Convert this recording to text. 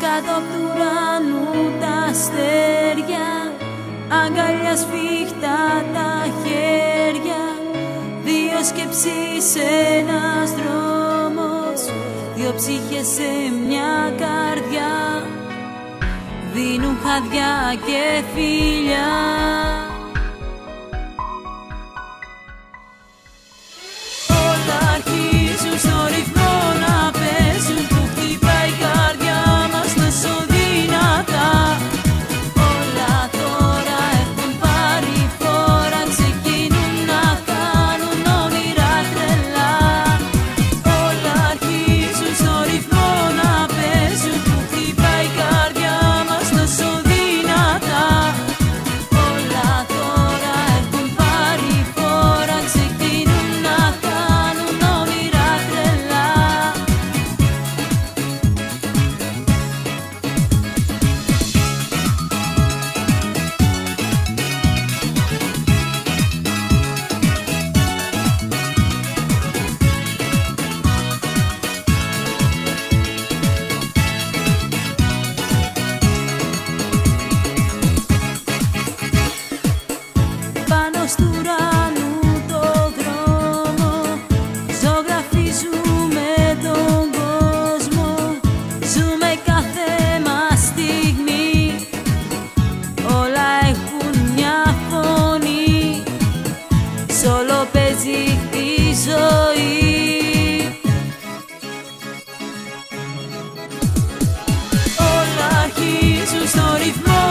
κάτω απ' του ουρανού τα αστέρια, αγκαλιά σφιχτά τα χέρια, δύο σκέψεις ένας δρόμος, δύο ψυχές σε μια καρδιά, δίνουν χαδιά και φιλιά. Όλα αρχίζουν στο ρυθμό να παίζουν, που χτυπάει η καρδιά μας τόσο δυνατά. Όλα τώρα έχουν πάρει φόρα, ξεκινούν να κάνουν όνειρα τρελά. Όλα αρχίζουν στο ρυθμό να παίζουν, που χτυπάει η καρδιά μας τόσο δυνατά. Όλα τώρα έχουν πάρει φόρα, ξεκινούν να κάνουν όνειρα τρελά. Πάνω στου ουρανού το δρόμο, ζωγραφίζουμε τον κόσμο, ζούμε κάθε μας στιγμή, όλα έχουν μια φωνή, σ' όλο παίζει η ζωή. Όλα αρχίζουν στο ρυθμό